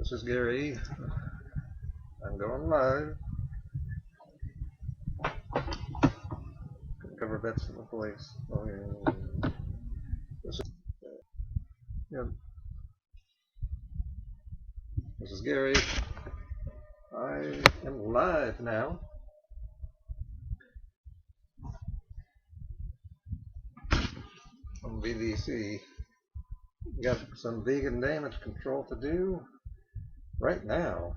This is Gary. I'm going live. Cover bets in the police. Oh, yeah. This is, yeah. This is Gary. I am live now. From VDC. We got some vegan damage control to do right now.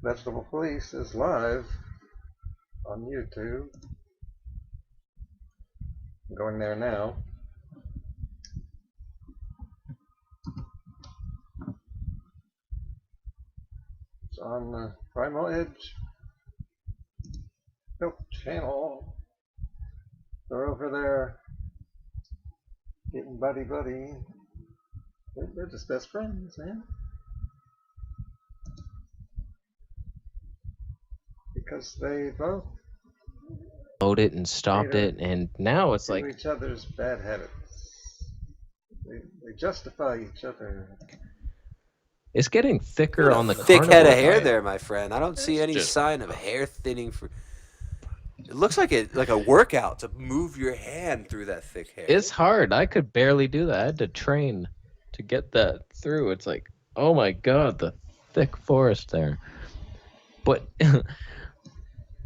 Vegetable Police is live on YouTube. I'm going there now. It's on the Primal-Edge Health channel. They're over there getting buddy-buddy. They're just best friends, man. Because they both it and stopped it, and now it's like each other's bad habits. They justify each other. It's getting thicker on the thick head of hair diet. there, my friend. I don't see any sign of hair thinning. It looks like a workout to move your hand through that thick hair. It's hard. I could barely do that. I had to train to get that through. It's like, oh my god, the thick forest there. But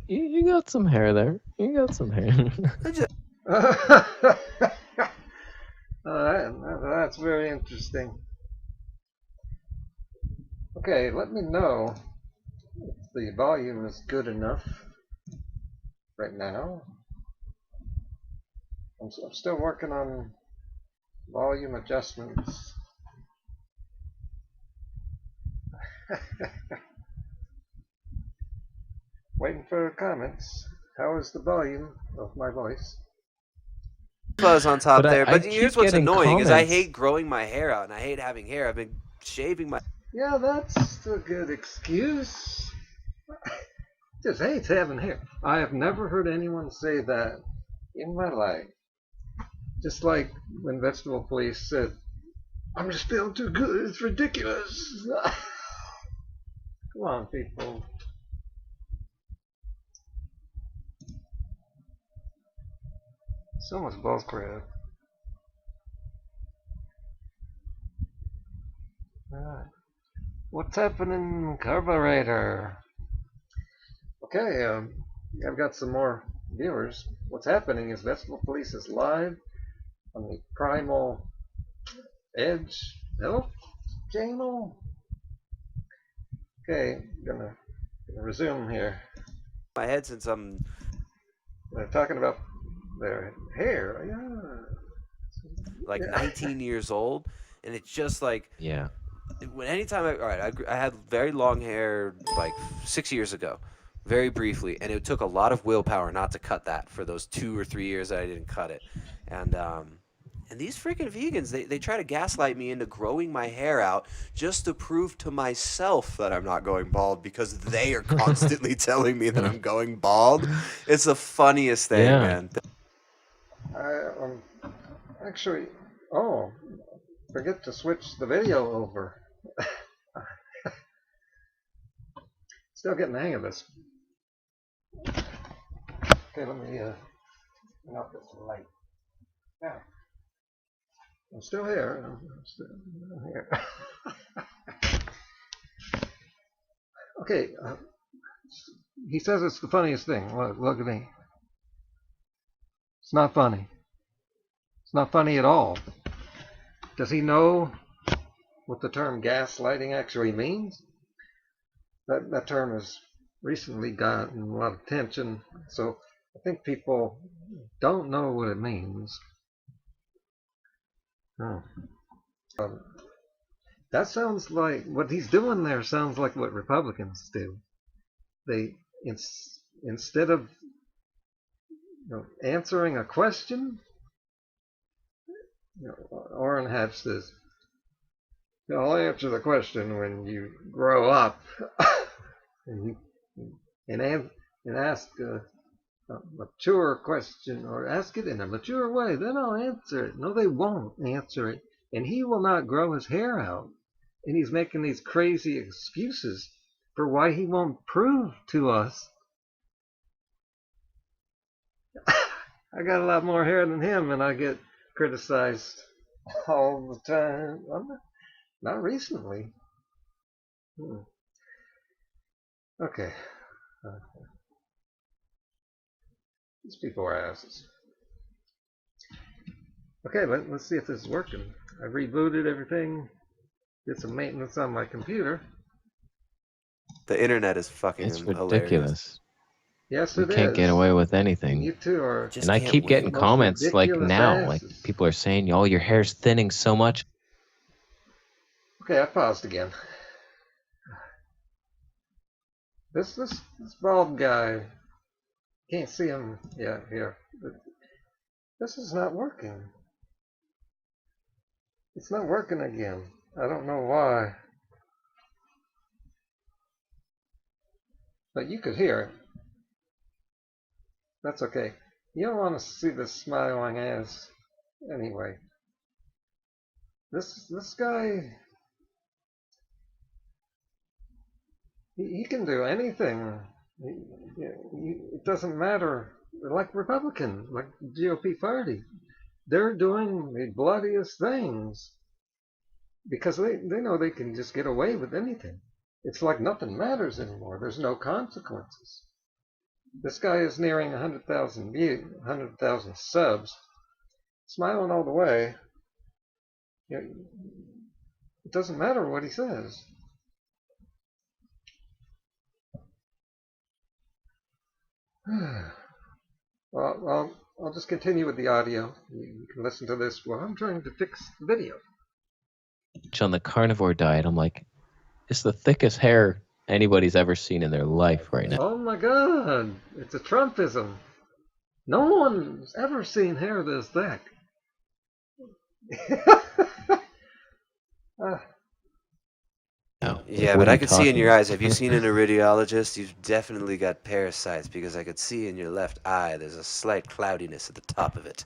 you got some hair there. You got some hair. That's very interesting. Okay, let me know if the volume is good enough right now. I'm still working on volume adjustments. Waiting for comments. How is the volume of my voice? Fuzz on top there, but here's what's annoying comments. is I hate growing my hair out, and I hate having hair. I've been shaving my... Yeah, that's a good excuse. Just hate having hair. I have never heard anyone say that in my life. Just like when Vegetable Police said, I'm just feeling too good, it's ridiculous. Come on, people. So much BullCrap. Alright. What's happening, Carburetor? Okay, I've got some more viewers. What's happening is Vegetable Police is live on the Primal-Edge Health channel. Okay, gonna resume here. My head since I'm... They're talking about their hair. Yeah. Like 19 years old, and it's just like... Yeah. Anytime I had very long hair like 6 years ago, very briefly, and it took a lot of willpower not to cut that for those 2 or 3 years that I didn't cut it. And these freaking vegans, they try to gaslight me into growing my hair out just to prove to myself that I'm not going bald because they are constantly telling me that I'm going bald. It's the funniest thing, man. Actually, forget to switch the video over. Still getting the hang of this. Okay, let me turn off this light. Now, I'm still here. I'm still here. Okay, he says it's the funniest thing. Look at me. It's not funny. It's not funny at all. Does he know what the term gaslighting actually means? That term has recently gotten a lot of attention, so I think people don't know what it means. That sounds like what he's doing there. Sounds like what Republicans do. They instead of answering a question, Orrin Hatch says, I'll answer the question when you grow up. and ask a mature question or ask it in a mature way, then I'll answer it. No, they won't answer it. And he will not grow his hair out. And he's making these crazy excuses for why he won't prove to us. I got a lot more hair than him, and I get criticized all the time. Well, not recently. Okay. These people are asses. Okay, let's see if this is working. I rebooted everything, did some maintenance on my computer. The internet is fucking It's hilarious. ridiculous. Yes, You it can't is. get away with You anything. two are Just And I can't keep win. getting most comments like ridiculous now, like asses. people are saying, "Oh, your hair's thinning so much." Okay, I paused again. This bald guy, can't see him. Yeah, here. This is not working. It's not working again. I don't know why. But you could hear it. That's okay. You don't want to see this smiling ass anyway. This guy, he can do anything. It doesn't matter. Like Republicans, like the GOP party, they're doing the bloodiest things because they know they can just get away with anything. It's like nothing matters anymore. There's no consequences. This guy is nearing 100,000 views, 100,000 subs, smiling all the way. It doesn't matter what he says. Well, I'll just continue with the audio. You can listen to this while I'm trying to fix the video. On the carnivore diet, I'm like, it's the thickest hair anybody's ever seen in their life right now. Oh my god, it's a Trumpism. No one's ever seen hair this thick. Yeah, What but are I you could see in talking your about? eyes. Have you seen an iridiologist? You've definitely got parasites because I could see in your left eye there's a slight cloudiness at the top of it.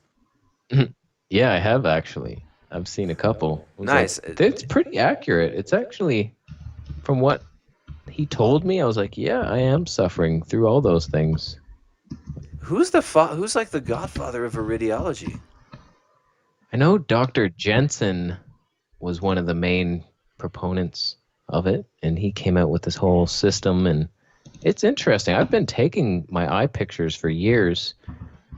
Yeah, I have actually. I've seen a couple. I was Nice. like, it's pretty accurate. It's actually, from what he told me, I was like, yeah, I am suffering through all those things. Who's like the godfather of iridiology? I know Dr. Jensen was one of the main proponents of it, and he came out with this whole system, and it's interesting. I've been taking my eye pictures for years,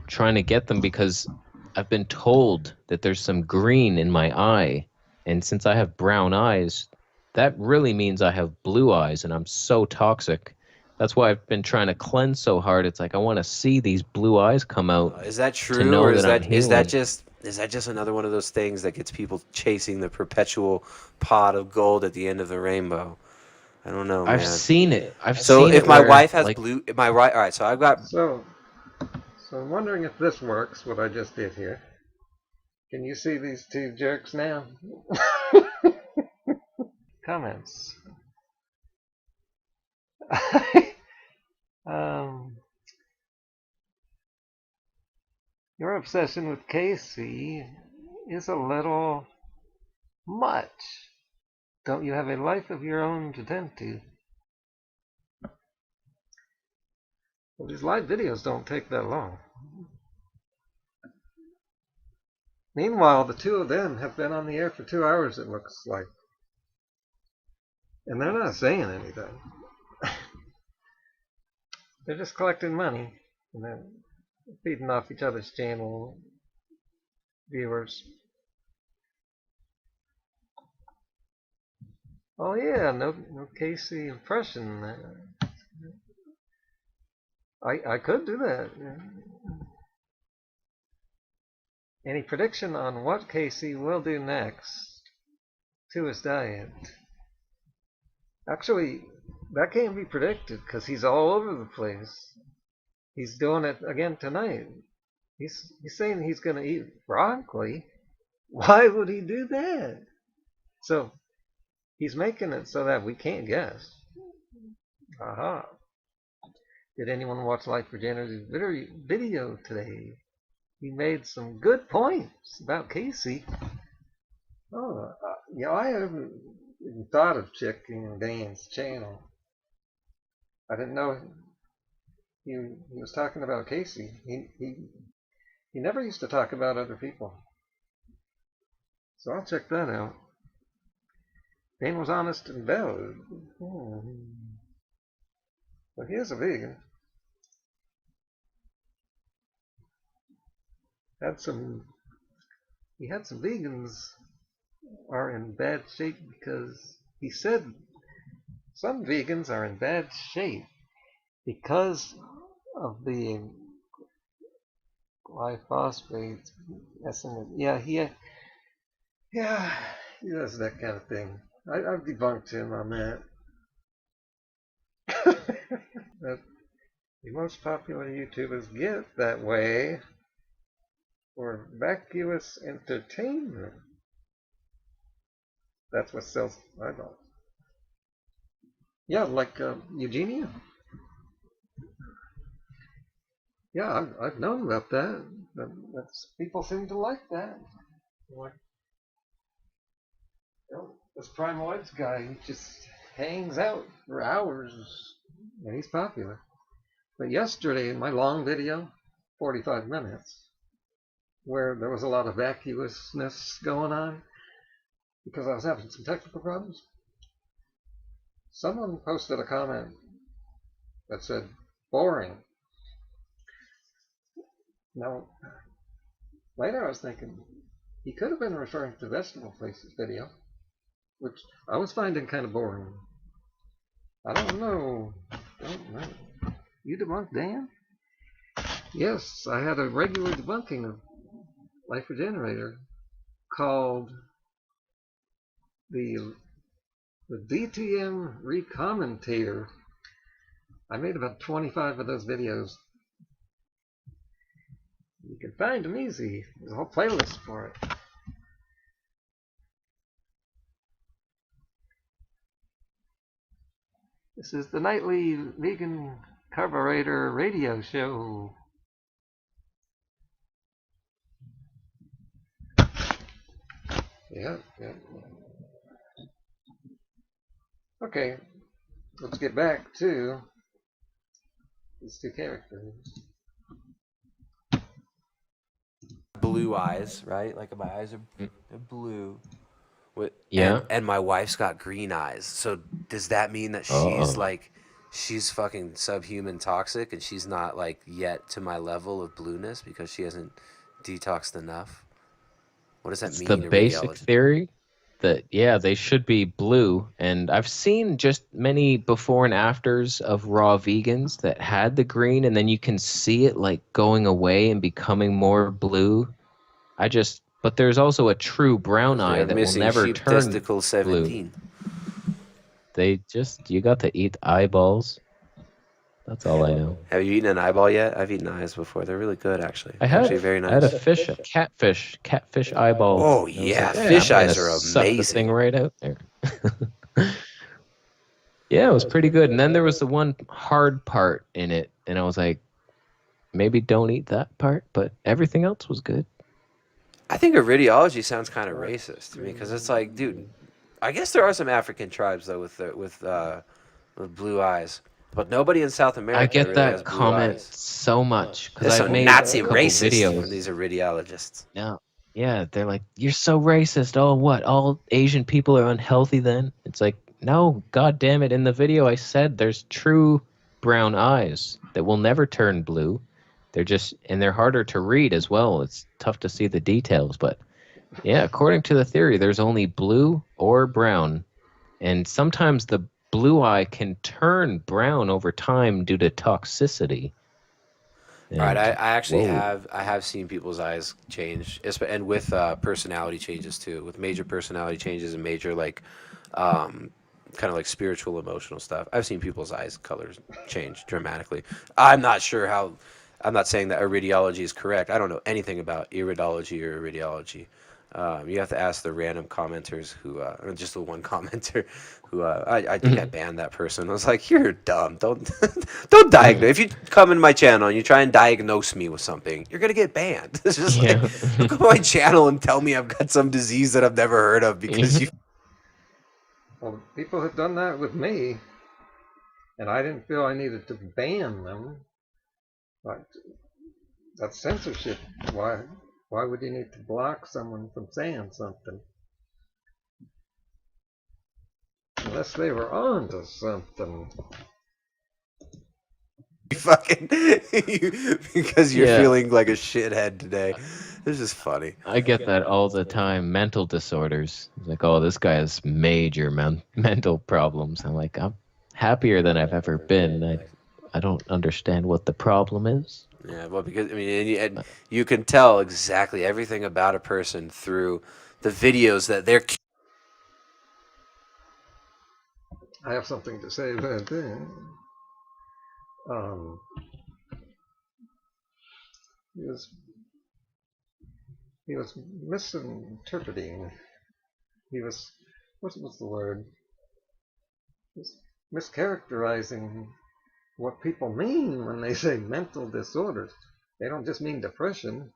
trying to get them because I've been told that there's some green in my eye, and since I have brown eyes, that really means I have blue eyes, and I'm so toxic. That's why I've been trying to cleanse so hard. It's like I want to see these blue eyes come out Is that to true, know or that I'm is that healing. just another one of those things that gets people chasing the perpetual pot of gold at the end of the rainbow? I don't know, I've man. seen it. I've So seen if it my where, wife has like, blue, am I right? All right, so I've got. So I'm wondering if this works, what I just did here. Can you see these two jerks now? Comments. Your obsession with Casey is a little much. Don't you have a life of your own to tend to? Well, these live videos don't take that long. Meanwhile, the two of them have been on the air for 2 hours, it looks like. And they're not saying anything. They're just collecting money and then feeding off each other's channel viewers. Oh yeah, no Casey impression. I could do that. Yeah. Any prediction on what Casey will do next to his diet? Actually, that can't be predicted because he's all over the place. He's doing it again tonight. He's saying he's going to eat broccoli. Why would he do that? So he's making it so that we can't guess. Aha. Did anyone watch Life Regenerative video today? He made some good points about Casey. Oh, yeah, I haven't even thought of checking Dan's channel. I didn't know he was talking about Casey. He never used to talk about other people. So I'll check that out. Dan was honest and valid. But he is a vegan. He had some vegans are in bad shape because he said some vegans are in bad shape because of the glyphosate. Yeah, he does that kind of thing. I've debunked him on that. That the most popular YouTubers get that way for vacuous entertainment. That's what sells eyeballs. Yeah, like Eugenia. Yeah, I've known about that. People seem to like that. Like, this Primal-Edge guy, he just hangs out for hours, and he's popular. But yesterday, in my long video, 45 minutes, where there was a lot of vacuousness going on, because I was having some technical problems, someone posted a comment that said, boring. Now, later I was thinking, he could have been referring to Vegetable Place's video, which I was finding kind of boring. I don't know. You debunked Dan? Yes, I had a regular debunking of Life Regenerator called the DTM Recommentator. I made about 25 of those videos. You can find them easy. There's a whole playlist for it. This is the nightly vegan carburetor radio show. Yeah. Okay, let's get back to these two characters. Blue eyes, right? Like my eyes are blue. Yeah. And my wife's got green eyes. So does that mean that she's fucking subhuman toxic and she's not like yet to my level of blueness because she hasn't detoxed enough? What does that It's mean? the basic theory that, yeah, they should be blue. And I've seen just many before and afters of raw vegans that had the green, and then you can see it like going away and becoming more blue. But there's also a true brown eye that will never sheep turn testicle 17. blue. You got to eat eyeballs. That's all I know. Have you eaten an eyeball yet? I've eaten eyes before. They're really good, actually. Actually, very nice. I had a catfish eyeballs. Oh yeah, fish eyes are suck the amazing. thing right out there. Yeah, it was pretty good. And then there was the one hard part in it, and I was like, maybe don't eat that part, but everything else was good. I think iridiology sounds kind of racist to me because it's like, dude, I guess there are some African tribes though with blue eyes, but nobody in South America. I get really that has blue comment eyes. so much because There's I've some made Nazi a couple racist videos. from these iridiologists. No, yeah, they're like, you're so racist. Oh, what? All Asian people are unhealthy then? It's like, no, god damn it. In the video I said there's true brown eyes that will never turn blue. They're harder to read as well. It's tough to see the details, but yeah, according to the theory, there's only blue or brown. And sometimes the blue eye can turn brown over time due to toxicity. All right, I actually have seen people's eyes change, and with personality changes too, with major personality changes and major like kind of like spiritual emotional stuff. I've seen people's eyes colors change dramatically. I'm not saying that iridiology is correct. I don't know anything about iridology or iridiology. You have to ask the random commenters who, or just the one commenter who, I think I banned that person. I was like, "You're dumb. Don't, don't diagnose. If you come in my channel and you try and diagnose me with something, you're gonna get banned." It's just like, Yeah. don't come on my channel and tell me I've got some disease that I've never heard of because you. Well, people have done that with me, and I didn't feel I needed to ban them. Like, that's censorship. Why would you need to block someone from saying something? Unless they were on to something. Fucking because you're Yeah. feeling like a shithead today. This is funny. I get that all the time. Mental disorders. It's like, oh, this guy has major mental problems. I'm like, I'm happier than I've ever been. I don't understand what the problem is. Yeah, well, because I mean, and you can tell exactly everything about a person through the videos that they're. I have something to say about that. Um, he was misinterpreting. He was what was the word? He was mischaracterizing what people mean when they say mental disorders. They don't just mean depression.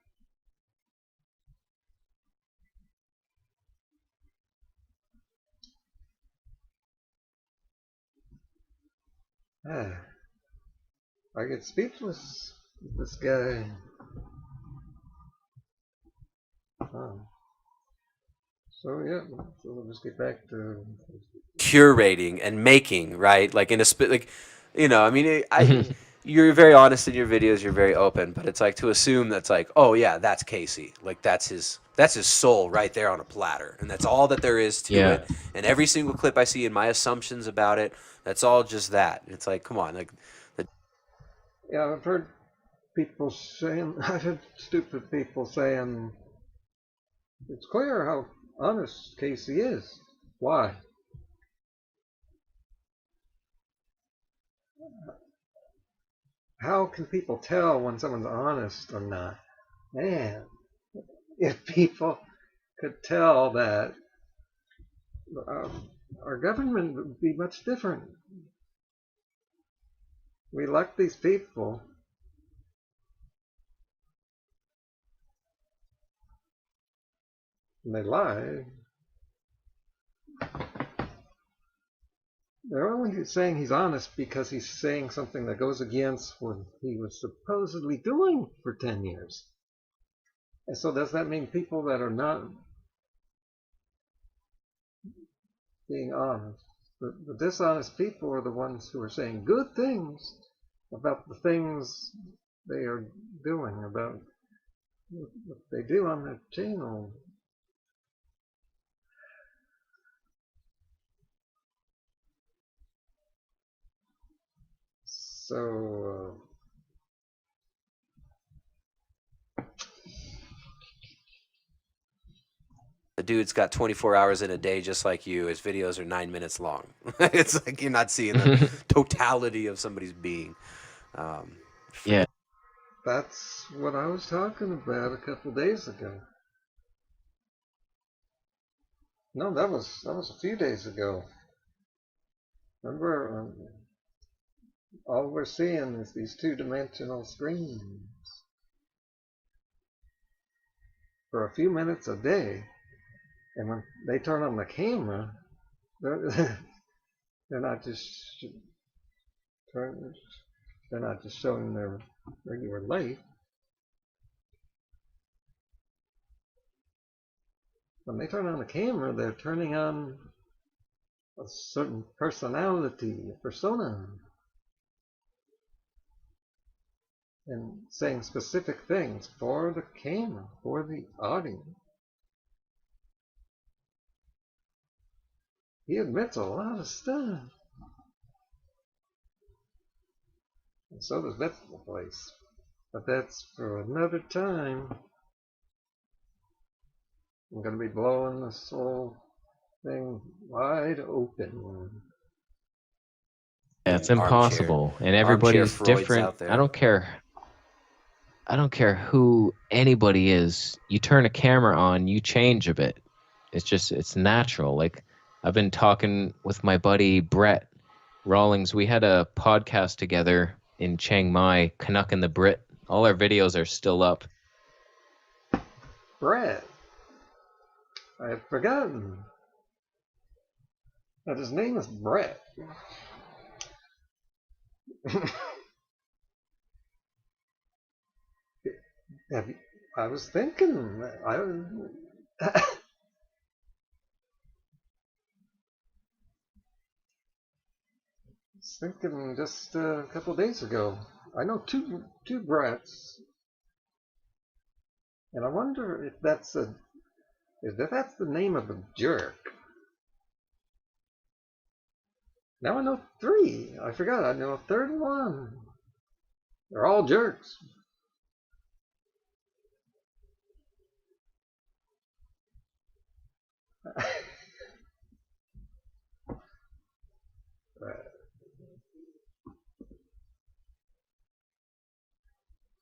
I get speechless with this guy. So yeah, so we'll just get back to Curating and making, right? Like in a like, I mean, you're very honest in your videos, you're very open, but it's like to assume that's like, oh yeah, that's Casey, like that's his soul right there on a platter, and that's all that there is to Yeah. it. And every single clip I see and my assumptions about it, that's all just that. It's like, come on, like, yeah, I've heard people saying, I've heard stupid people saying, it's clear how honest Casey is. Why? How can people tell when someone's honest or not? Man, if people could tell that, our government would be much different. We elect these people, and they lie. They're only saying he's honest because he's saying something that goes against what he was supposedly doing for 10 years. And so does that mean people that are not being honest? The dishonest people are the ones who are saying good things about the things they are doing, about what they do on their channel. So, the dude's got 24 hours in a day just like you. His videos are 9 minutes long. It's like you're not seeing the totality of somebody's being. Yeah. that's what I was talking about a couple days ago. No, that was a few days ago. Remember, all we're seeing is these two-dimensional screens for a few minutes a day, and when they turn on the camera, they're, they're not just they're not just showing their regular life. When they turn on the camera, they're turning on a certain personality, a persona, and saying specific things for the camera, for the audience. He admits a lot of stuff. And so does Vegetable Place. But that's for another time. I'm going to be blowing this whole thing wide open. Yeah, it's Armchair. impossible. And Armchair everybody's Freud's different. out there. I don't care. I don't care who anybody is. You turn a camera on, you change a bit. It's natural. Like I've been talking with my buddy Brett Rawlings. We had a podcast together in Chiang Mai, Canuck and the Brit. All our videos are still up. Brett. I had forgotten that his name is Brett. I was thinking, I was thinking just a couple of days ago. I know two Bretts, and I wonder if that's the name of a jerk. Now I know three. I forgot. I know a third one. They're all jerks.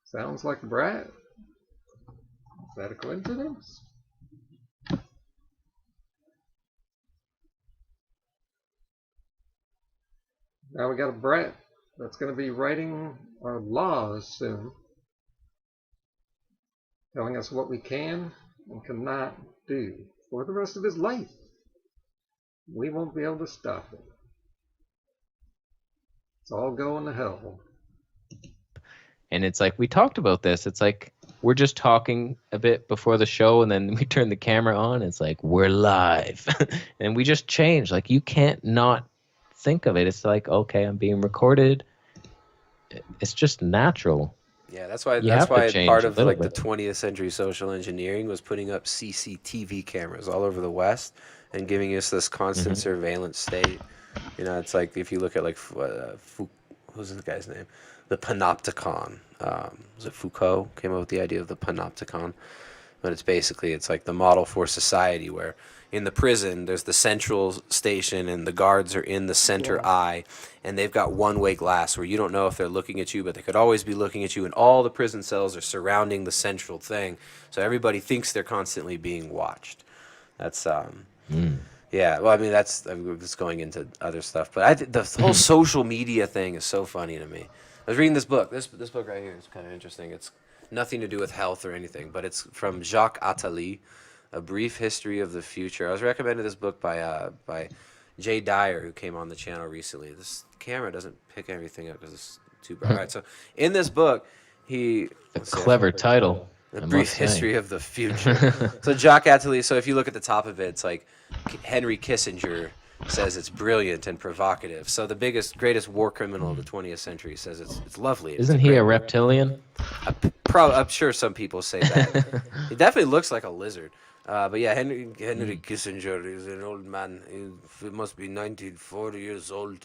Sounds like Brad. Is that a coincidence? Now we got a Brett that's going to be writing our laws soon, telling us what we can and cannot do for the rest of his life. We won't be able to stop it. It's all going to hell. And it's like, we talked about this. It's like, we're just talking a bit before the show, and then we turn the camera on. It's like, we're live. And we just change. Like, you can't not think of it. It's like, okay, I'm being recorded. It's just natural. Yeah, that's why change part a of little like bit. the 20th century social engineering was putting up CCTV cameras all over the West and giving us this constant surveillance state. You know, it's like if you look at like who's the guy's name? The panopticon. Was it Foucault came up with the idea of the panopticon? But it's like the model for society where in the prison there's the central station and the guards are in the center eye, and they've got one-way glass where you don't know if they're looking at you, but they could always be looking at you, and all the prison cells are surrounding the central thing, so everybody thinks they're constantly being watched. That's yeah, well, I mean, we're just going into other stuff, but the whole social media thing is so funny to me. I was reading this book. This book right here is kind of interesting. It's nothing to do with health or anything, but it's from Jacques Attali, A Brief History of the Future. I was recommended this book by Jay Dyer, who came on the channel recently. This camera doesn't pick everything up because it's too bright. All right, so in this book, A clever title. A Brief History of the Future. So Jacques Attali, so if you look at the top of it, it's like Henry Kissinger says it's brilliant and provocative. So the greatest war criminal of the 20th century says it's lovely. Isn't he a reptilian? I'm sure some people say that. He definitely looks like a lizard. But yeah, Henry Kissinger is an old man. He must be 40 years old.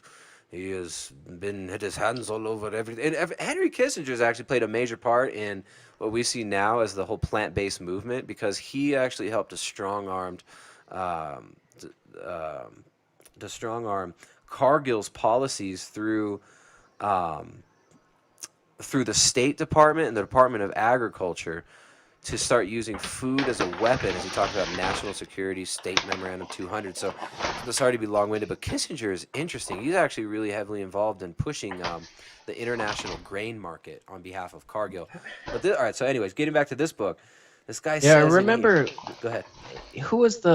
He has had his hands all over everything. And Henry Kissinger has actually played a major part in what we see now as the whole plant-based movement, because he actually helped to strong-arm Cargill's policies through the State Department and the Department of Agriculture to start using food as a weapon, as he talked about National Security State Memorandum 200. So sorry to be long-winded, but Kissinger is interesting. He's actually really heavily involved in pushing the international grain market on behalf of Cargill. But all right, so anyways, getting back to this book, this guy says... Yeah, I remember... Go ahead. Who was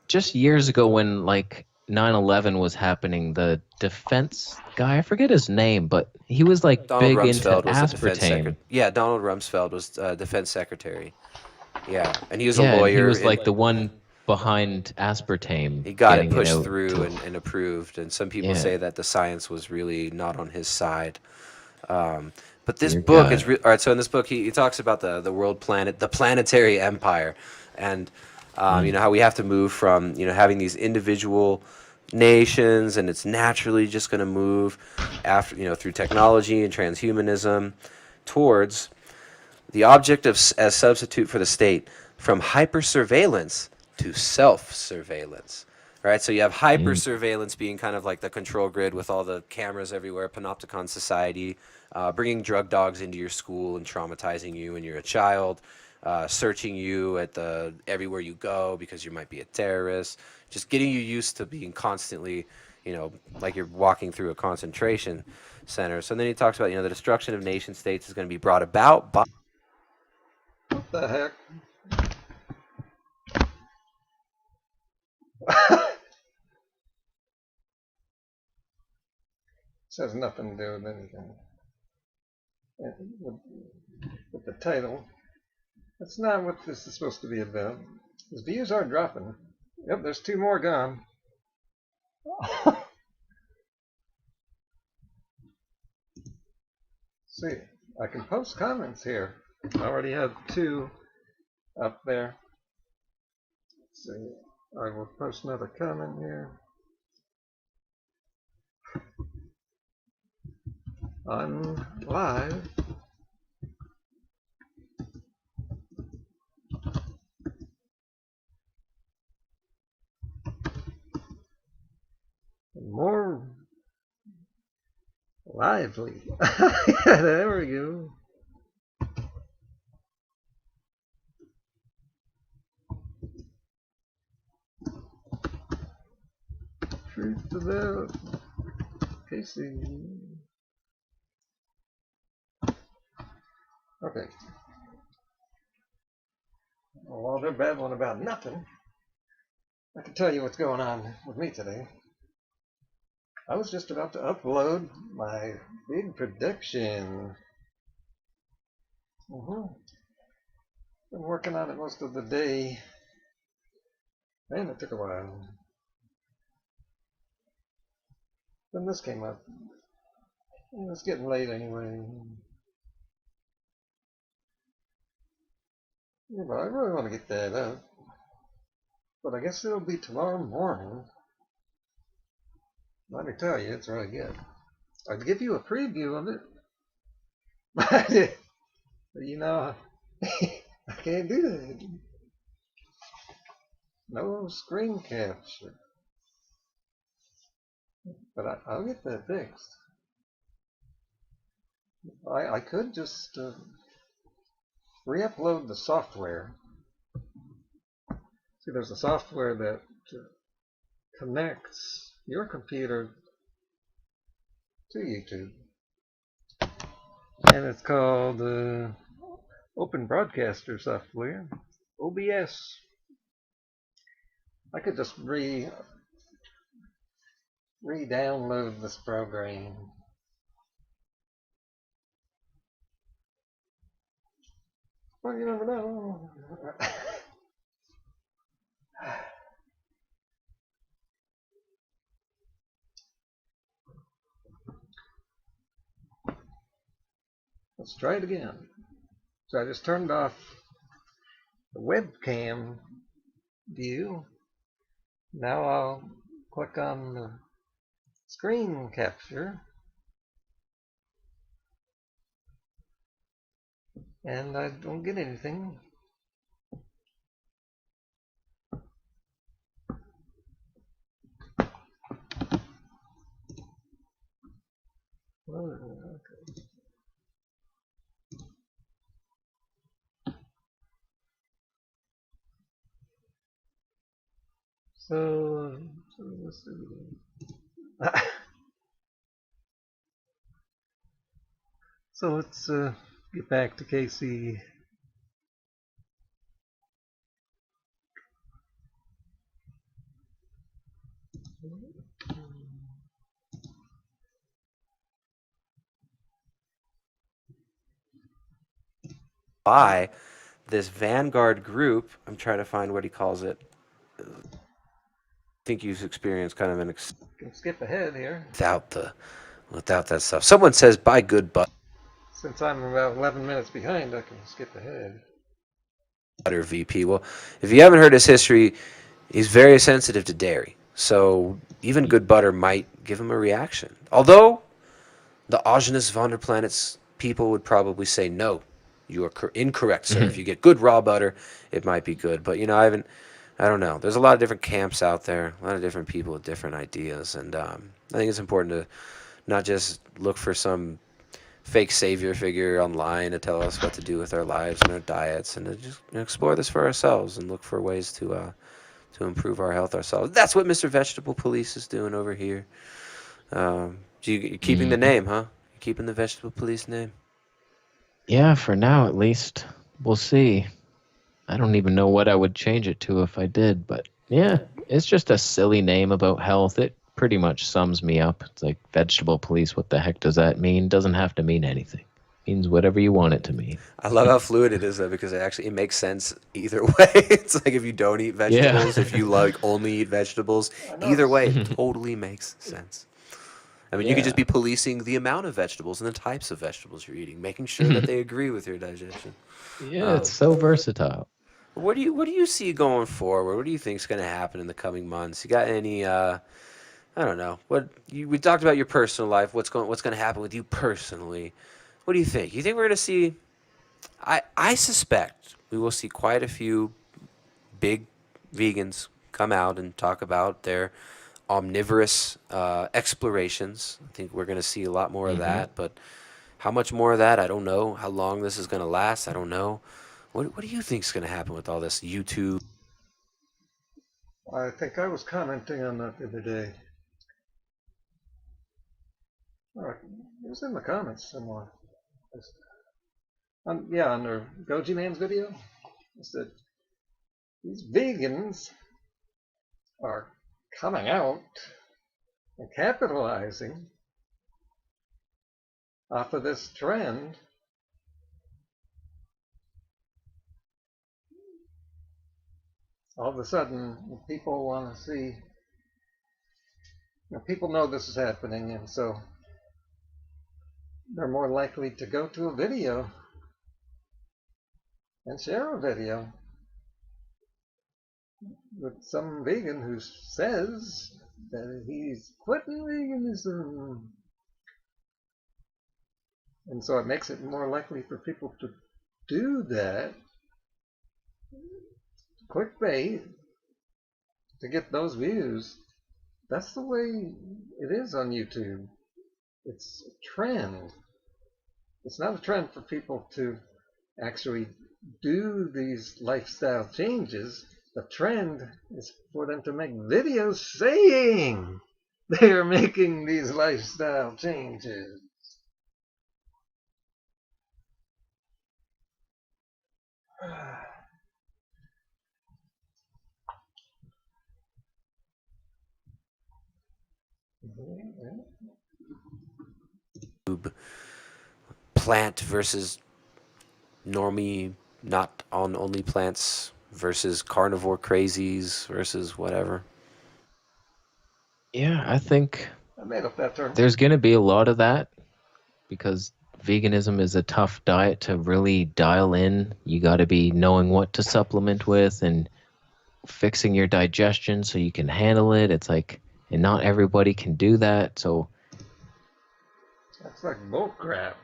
just years ago when, like, 9/11 was happening, the defense guy, I forget his name, but he was like Donald big Rumsfeld into was aspartame. Yeah, Donald Rumsfeld was defense secretary. Yeah, and he was a lawyer. He was like the one behind aspartame. He got it pushed through and approved, and some people say that the science was really not on his side. But this book is all right. So in this book, he talks about the world planet, the planetary empire, and you know how we have to move from having these individual nations, and it's naturally just going to move after through technology and transhumanism towards the object as substitute for the state, from hyper surveillance to self surveillance. right? So you have hyper surveillance being kind of like the control grid with all the cameras everywhere, Panopticon Society, bringing drug dogs into your school and traumatizing you when you're a child, searching you at the everywhere you go because you might be a terrorist, just getting you used to being constantly, like you're walking through a concentration center. So then he talks about, the destruction of nation states is going to be brought about by. What the heck? This has nothing to do with anything. With the title. That's not what this is supposed to be about. His views are dropping. Yep, there's 2 more gone. See, I can post comments here. I already have 2 up there. Let's see, I will post another comment here. I'm live. More lively. Yeah, there we go. Truth about Casey. Okay. Well, while they're babbling about nothing, I can tell you what's going on with me today. I was just about to upload my big production. Been working on it most of the day. Man, it took a while. Then this came up. It's getting late anyway. Yeah, but I really want to get that up. But I guess it'll be tomorrow morning. Let me tell you, it's really good. I'd give you a preview of it. But, I can't do that. No screen capture. But I'll get that fixed. I could just re-upload the software. See, there's a software that connects your computer to YouTube. And it's called Open Broadcaster Software, OBS. I could just re-download this program. Well, you never know. Let's try it again. So I just turned off the webcam view. Now I'll click on the screen capture. And I don't get anything. Okay. So let's see. So let's get back to Casey. By this Vanguard group. I'm trying to find what he calls it. I think you've experienced kind of an Can skip ahead here. without that stuff. Someone says buy good Since I'm about 11 minutes behind, I can skip ahead. butter VP. Well, if you haven't heard his history, he's very sensitive to dairy. So even good butter might give him a reaction. Although the Augenus von der Planet's people would probably say no. You are incorrect, sir. If you get good raw butter, it might be good. But I I don't know. There's a lot of different camps out there, a lot of different people with different ideas, and I think it's important to not just look for some fake savior figure online to tell us what to do with our lives and our diets, and to just explore this for ourselves and look for ways to improve our health ourselves. That's what Mr. Vegetable Police is doing over here. You're keeping the Mm. name, huh? You're keeping the Vegetable Police name. Yeah, for now at least. We'll see. I don't even know what I would change it to if I did, but yeah, it's just a silly name about health. It pretty much sums me up. It's like vegetable police. What the heck does that mean? Doesn't have to mean anything. It means whatever you want it to mean. I love how fluid it is though, because it makes sense either way. It's like if you don't eat Yeah. vegetables, if you like only eat vegetables, I know either way, it Mhm. totally makes sense. I mean, you could just Yeah. be policing the amount of vegetables and the types of vegetables you're eating, making sure that they agree with your digestion. Yeah, it's Um, so versatile. what do you see going forward? What do you think is going to happen in the coming months? You got any? I don't know. We talked about your personal life. What's going to happen with you personally? What do you think? You think we're going to see? I suspect we will see quite a few big vegans come out and talk about their omnivorous explorations. I think we're going to see a lot more of Hmm. that, but how much more of that, I don't know. How long this is going to last, I don't know. What do you think is going to happen with all this YouTube? I think I was commenting on that the other day. Oh, it was in the comments somewhere. Yeah, on their Goji Man's video. I said, these vegans are coming out and capitalizing off of this trend. All of a sudden, people want to see, people know this is happening, and so they're more likely to go to a video and share a video with some vegan who says that he's quitting veganism. And so it makes it more likely for people to do that. Clickbait to get those views. That's the way it is on YouTube. It's a trend. It's not a trend for people to actually do these lifestyle changes. The trend is for them to make videos saying they are making these lifestyle changes. Plant versus normie, not on only plants versus carnivore crazies versus whatever. Yeah, I think I made up that term. there's going to be a lot of that because veganism is a tough diet to really dial in. You got to be knowing what to supplement with and fixing your digestion so you can handle it. It's like, and not everybody can do that. So, That's like BullCrap.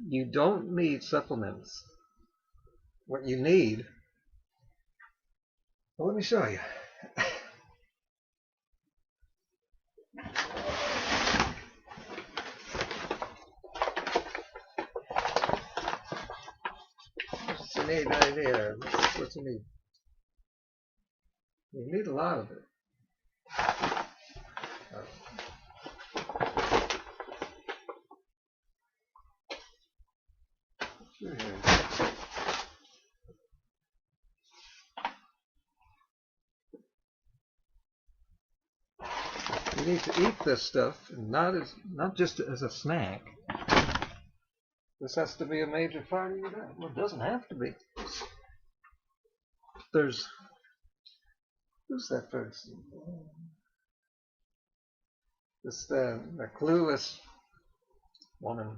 You don't need supplements. What you need, well, let me show you. What you need right here. What you need. You need a lot of it. You need to eat this stuff, not just as a snack. This has to be a major part of your diet. Well, it doesn't have to be. There's who's that person? This the clueless woman.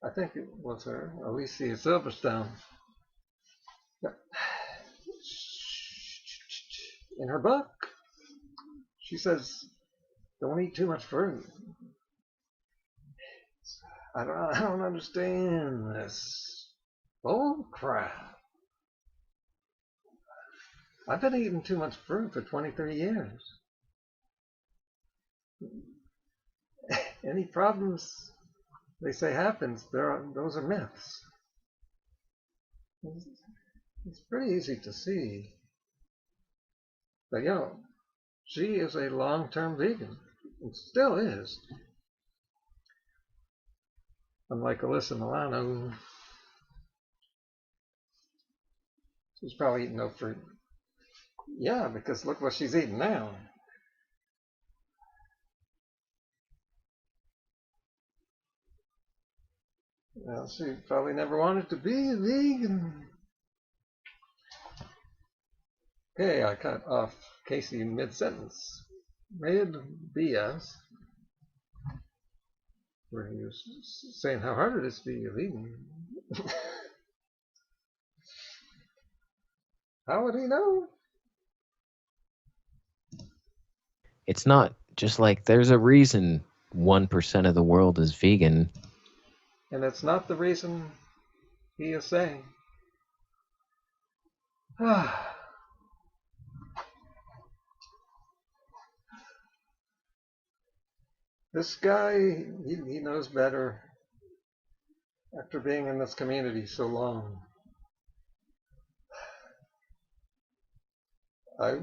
I think it was her, Alicia Silverstone. In her book, she says, "Don't eat too much fruit." I don't understand this. Bull crap. I've been eating too much fruit for 23 years. Any problems they say happens, those are myths. It's pretty easy to see. But she is a long-term vegan. It still is. Unlike Alyssa Milano, she's probably eating no fruit. Yeah, because look what she's eating now. Well, she probably never wanted to be a vegan. Okay, I cut off Casey mid-sentence. Mid BS. Where he was saying how hard it is to be a vegan. How would he know? It's not just like there's a reason 1% of the world is vegan. And it's not the reason he is saying. This guy, he knows better after being in this community so long. I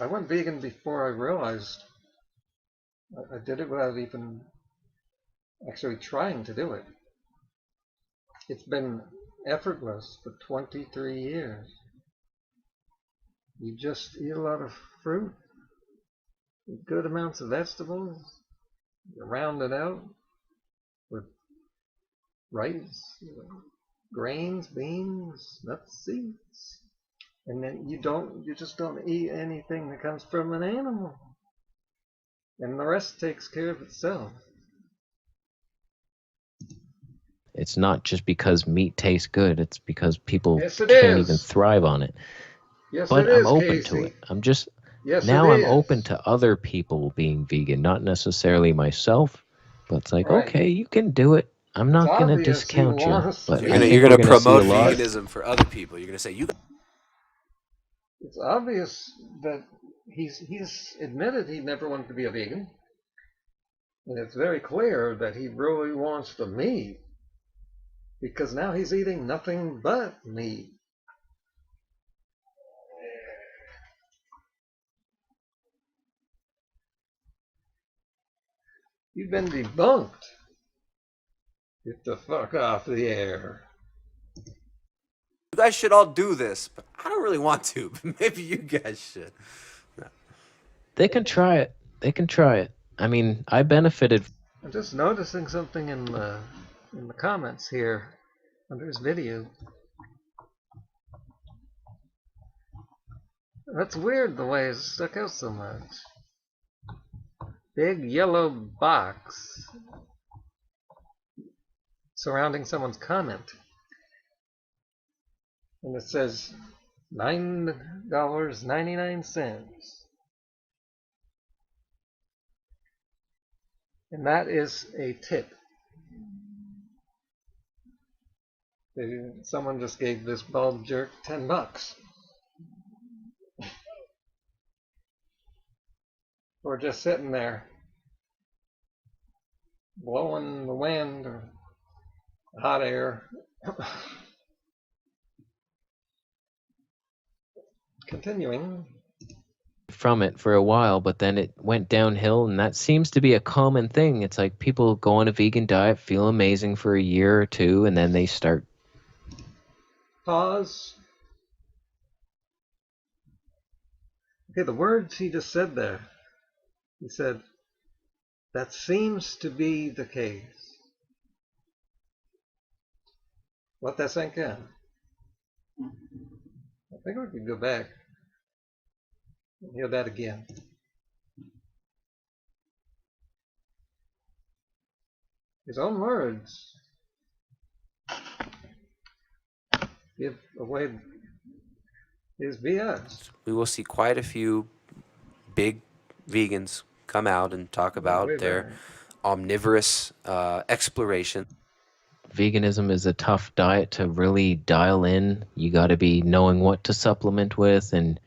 went vegan before I realized I did it without even actually trying to do it. It's been effortless for 23 years. You just eat a lot of fruit, good amounts of vegetables, you round it out with rice, grains, beans, nuts, seeds. And then you just don't eat anything that comes from an animal. And the rest takes care of itself. It's not just because meat tastes good. It's because people Yes, it can't is. even thrive on it. Yes, But it is, I'm open Casey. to it. I'm just Yes, now it I'm is. open to other people being vegan, not necessarily myself. But it's like, Right. okay, you can do it. I'm not going to obvious he discount you. wants But to You're I gonna be- think you're we're gonna going to see a promote lot. veganism for other people. You're gonna say you. It's obvious that he's admitted he never wanted to be a vegan. And it's very clear that he really wants the meat. Because now he's eating nothing but meat. You've been debunked. Get the fuck off the air. You guys should all do this, but I don't really want to. But maybe you guys should. They can try it. They can try it. I mean, I benefited. I'm just noticing something in the comments here under his video. That's weird the way it stuck out so much. Big yellow box surrounding someone's comment. And it says $9.99. And that is a tip. Someone just gave this bald jerk $10. Or just sitting there blowing the wind or hot air. Continuing. From it for a while, but then it went downhill, and that seems to be a common thing. It's like people go on a vegan diet, feel amazing for a year or two, and then they start. Pause. Okay, the words he just said there. He said, that seems to be the case. Let that sink in. I think we could go back and hear that again. His own words give away his BS. We will see quite a few big vegans come out and talk about their omnivorous exploration. veganism is a tough diet to really dial in. You got to be knowing what to supplement with and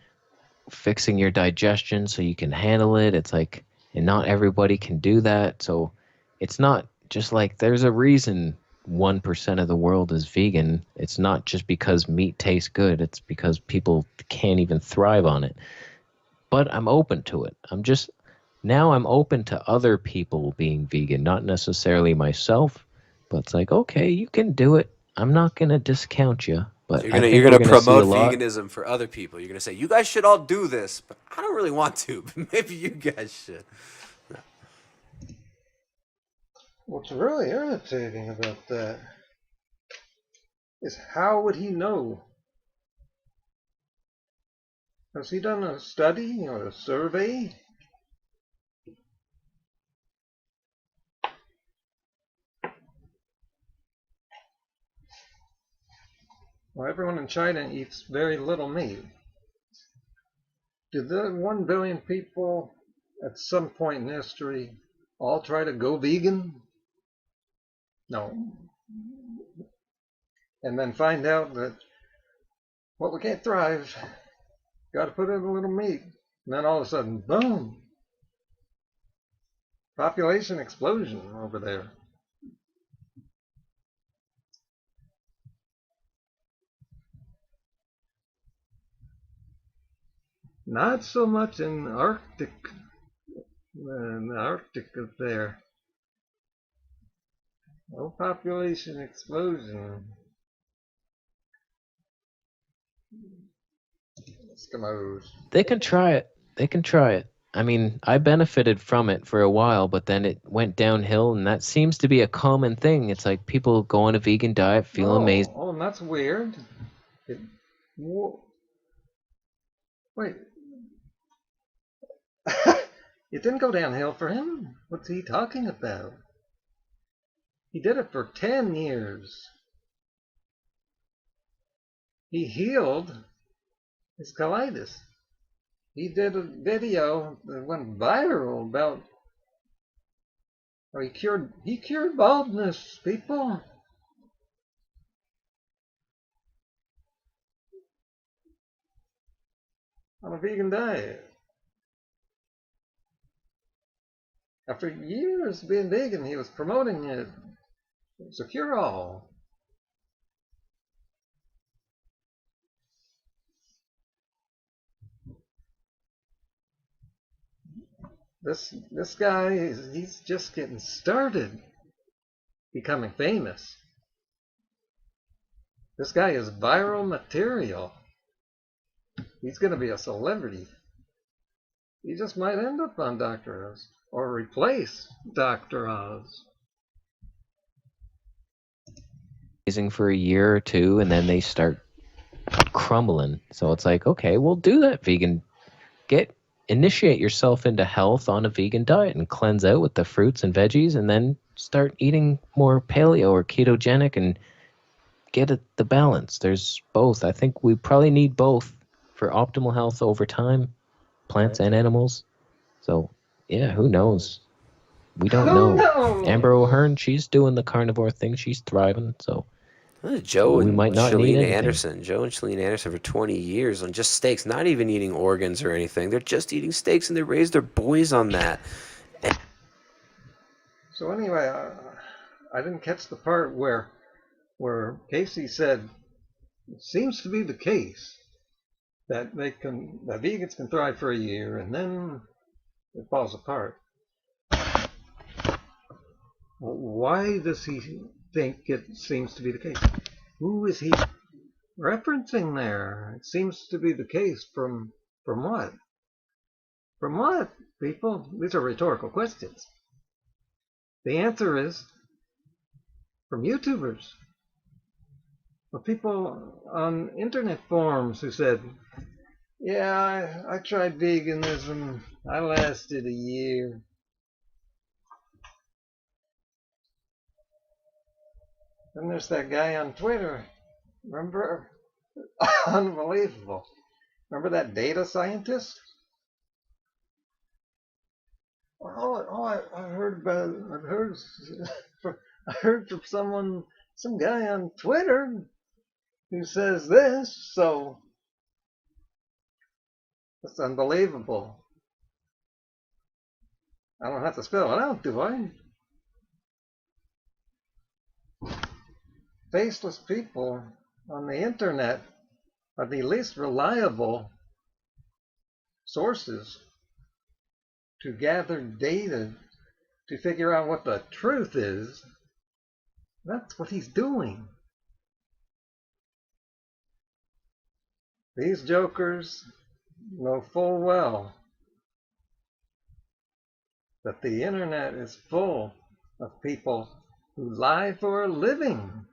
fixing your digestion so you can handle it. It's like, and not everybody can do that. So it's not just like there's a reason 1% of the world is vegan. It's not just because meat tastes good. It's because people can't even thrive on it. But I'm open to it. Now I'm open to other people being vegan, not necessarily myself, but it's like, okay, you can do it. I'm not going to discount you, So but you're I gonna think we're going to see a promote lot. veganism for other people. You're gonna say you guys should all do this, but I don't really want to. But maybe you guys should. What's really irritating about that is how would he know? Has he done a study or a survey? Well, everyone in China eats very little meat. Did the 1 billion people at some point in history all try to go vegan? No. And then find out that, well, we can't thrive. Got to put in a little meat. And then all of a sudden, boom! Population explosion over there. Not so much in the Arctic up there. No population explosion. Eskimos. They can try it. They can try it. I mean, I benefited from it for a while, but then it went downhill, and that seems to be a common thing. It's like people go on a vegan diet, feel amazing. Oh, and that's weird. It, wait. It didn't go downhill for him. What's he talking about? He did it for 10 years. He healed his colitis. He did a video that went viral about how he cured baldness, people. On a vegan diet. After years being vegan, he was promoting it. It's a cure-all. This guy, he's just getting started becoming famous. This guy is viral material. He's going to be a celebrity. He just might end up on Dr. Oz or replace Dr. Oz. For a year or two, and then they start crumbling. So it's like, okay, we'll do that vegan. Initiate yourself into health on a vegan diet and cleanse out with the fruits and veggies, and then start eating more paleo or ketogenic and get the balance. There's both. I think we probably need both for optimal health over time, plants and animals. So yeah, who knows? We don't know. Amber O'Hearn, she's doing the carnivore thing. She's thriving. So Joe we and might not need Shalene anything. Anderson. Joe and Shalene Anderson for 20 years on just steaks, not even eating organs or anything. They're just eating steaks, and they raised their boys on that. So anyway, I didn't catch the part where Casey said it seems to be the case that vegans can thrive for a year and then it falls apart. Why does he think it seems to be the case? Who is he referencing there? It seems to be the case from what? From what, people? These are rhetorical questions. The answer is from YouTubers. Or people on internet forums who said, yeah, I tried veganism. I lasted a year. Then there's that guy on Twitter. Remember? Unbelievable. Remember that data scientist? I heard from someone some guy on Twitter who says this, so it's unbelievable. I don't have to spell it out, do I? Faceless people on the internet are the least reliable sources to gather data to figure out what the truth is. That's what he's doing. These jokers know full well that the internet is full of people who lie for a living.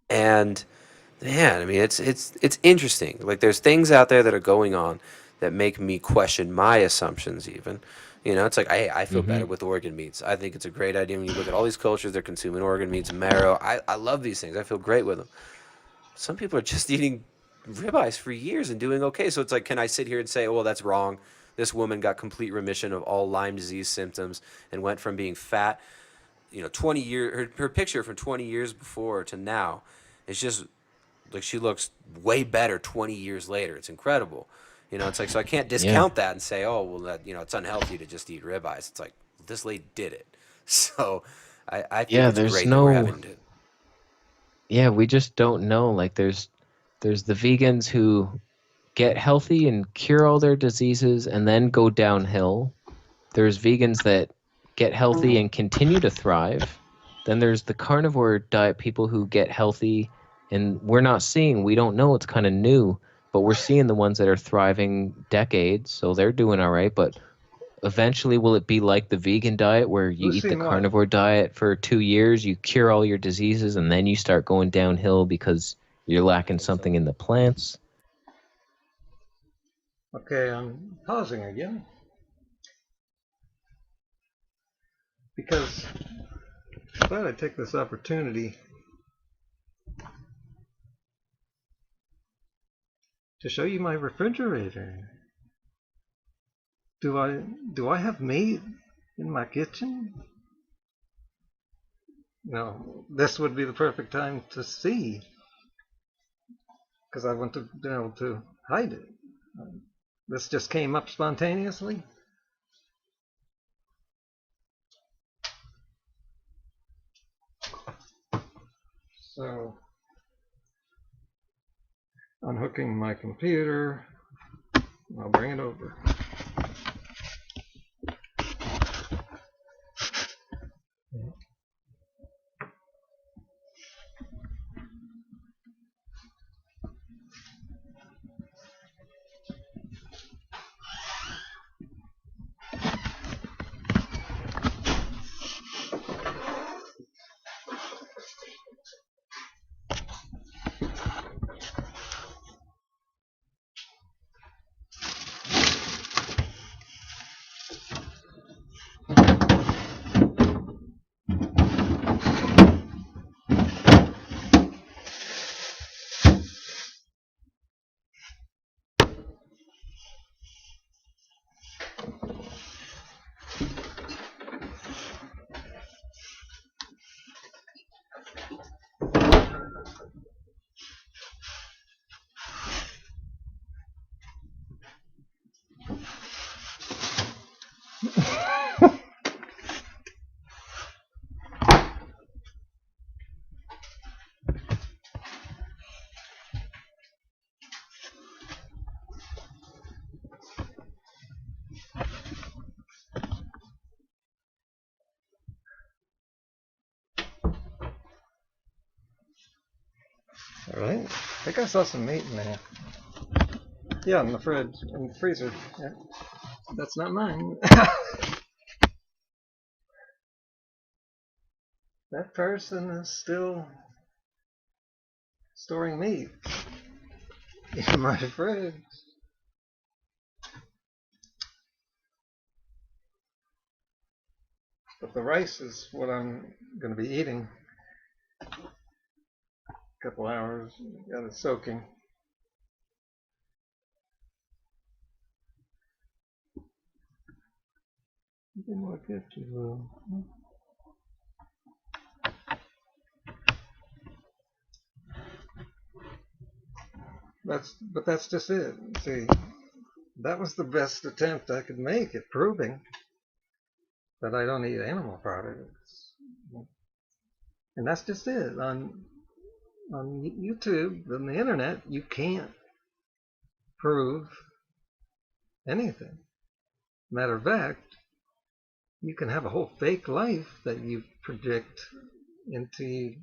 And man, I mean, it's interesting. Like, there's things out there that are going on that make me question my assumptions. Even, it's like I feel better with organ meats. I think it's a great idea when you look at all these cultures. They're consuming organ meats, marrow. I love these things. I feel great with them. Some people are just eating ribeyes for years and doing okay. So it's like, can I sit here and say, oh, well, that's wrong? This woman got complete remission of all Lyme disease symptoms and went from being fat, 20 years, her picture from 20 years before to now, it's just like she looks way better 20 years later. It's incredible. It's like, so I can't Yeah. discount that and say, oh, well, that, it's unhealthy to just eat ribeyes. It's like, this lady did it. So I think Yeah, it's there's great that we're no having to. yeah, we just don't know. Like there's the vegans who get healthy and cure all their diseases and then go downhill. There's vegans that get healthy and continue to thrive. Then there's the carnivore diet people who get healthy and we don't know, it's kind of new, but we're seeing the ones that are thriving decades, so they're doing all right, but eventually will it be like the vegan diet where you Who's eat the seen what? carnivore diet for 2 years, you cure all your diseases, and then you start going downhill because you're lacking something in the plants? Okay, I'm pausing again because I thought I'd take this opportunity to show you my refrigerator. Do I have meat in my kitchen? No, this would be the perfect time to see, because I want to be able to hide it. This just came up spontaneously. So, unhooking my computer, I'll bring it over. All right, I think I saw some meat in there. Yeah, in the fridge, in the freezer. Yeah. That's not mine. That person is still storing meat in my fridge. But the rice is what I'm going to be eating. A couple hours, got it soaking. Look at you. But that's just it. See, that was the best attempt I could make at proving that I don't eat animal products. And that's just it. On YouTube, on the internet, you can't prove anything. Matter of fact, you can have a whole fake life that you project into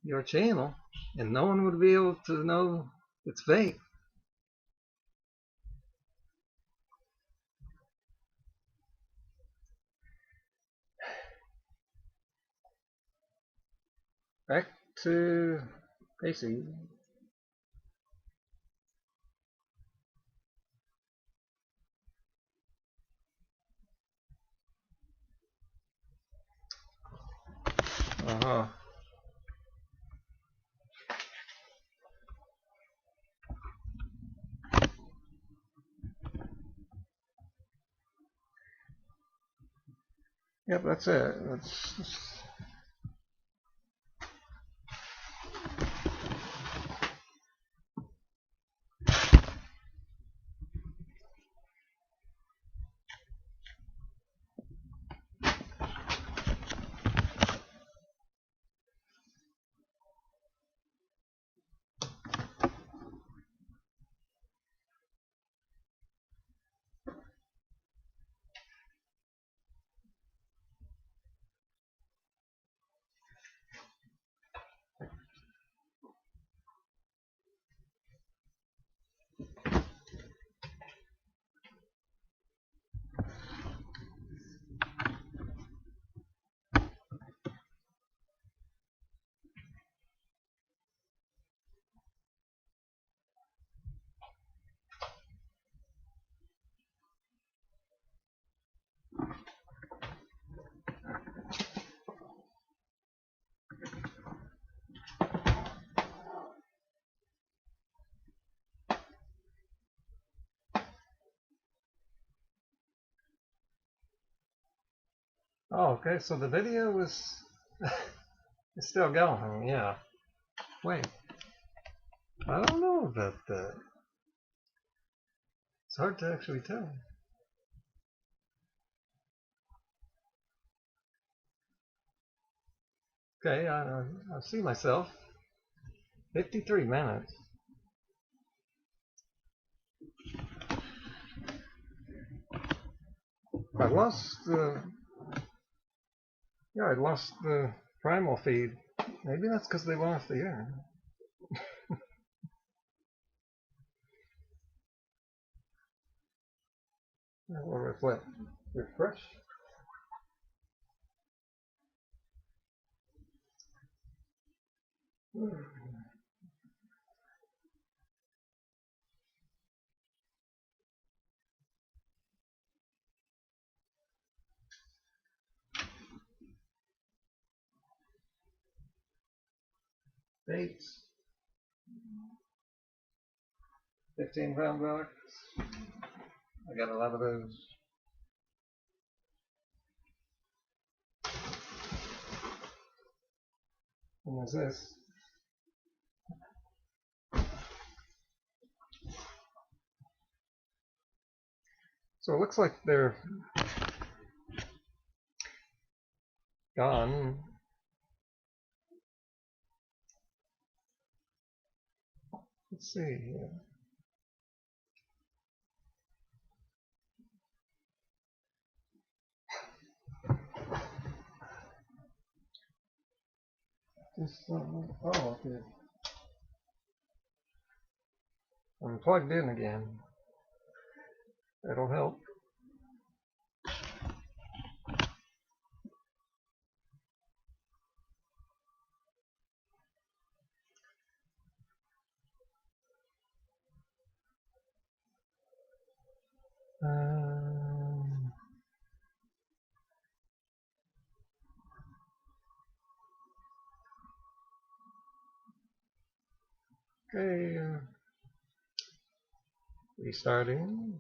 your channel, and no one would be able to know it's fake. Back to Casey. Uh-huh. Yep, that's it. Oh, okay, so the video is it's still going, yeah. Wait, I don't know about that. It's hard to actually tell. Okay, I see myself. 53 minutes. I lost the I lost the Primal feed. Maybe that's because they went off the air. We'll refresh. Dates. 15-pound bucks. I got a lot of those. And there's this. So it looks like they're gone. Let's see here. Oh, okay. I'm plugged in again. That'll help. Okay. Restarting.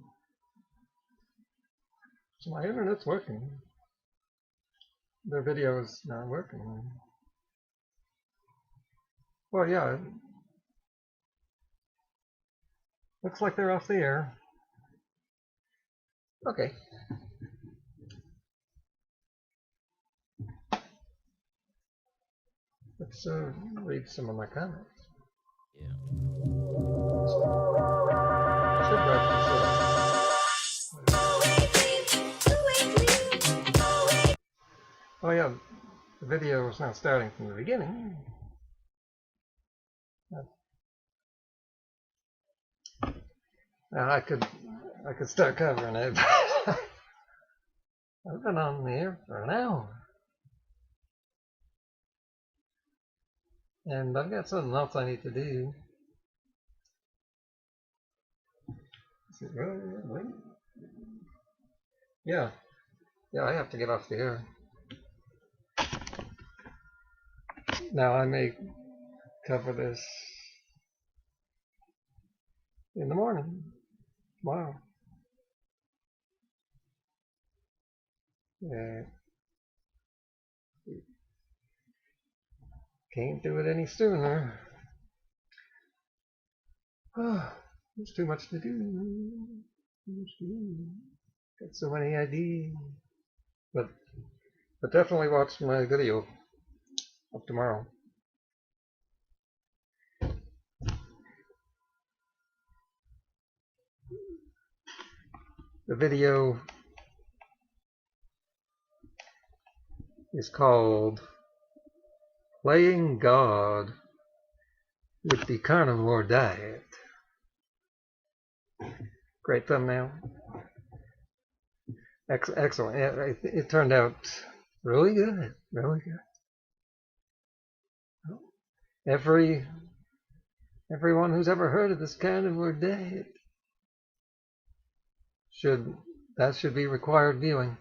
So my internet's working. their video is not working. Well, yeah, it looks like they're off the air. Okay. Let's read some of my comments. Yeah. Should wrap this up. Oh yeah, the video is not starting from the beginning. Now I could start covering it. I've been on the air for an hour. And I've got something else I need to do. Is it really? Yeah. Yeah, I have to get off the air. Now I may cover this in the morning, tomorrow. Yeah. Can't do it any sooner. Oh, there's too much to do. Got so many ideas. But definitely watch my video of tomorrow. The video is called Playing God with the Carnivore Diet. Great thumbnail. Excellent. It turned out really good. Really good. Everyone who's ever heard of this carnivore diet should be required viewing.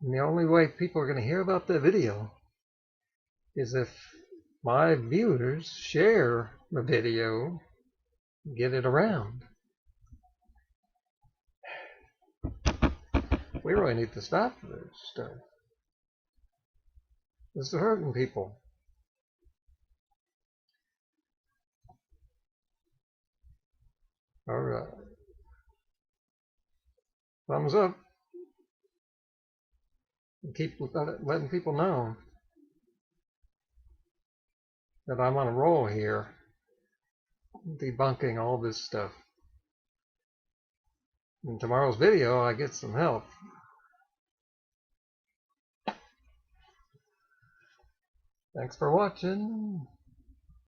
And the only way people are going to hear about the video is if my viewers share the video, get it around. We really need to stop this stuff. This is hurting people. All right. Thumbs up. And keep letting people know that I'm on a roll here, debunking all this stuff. In tomorrow's video, I get some help. Thanks for watching.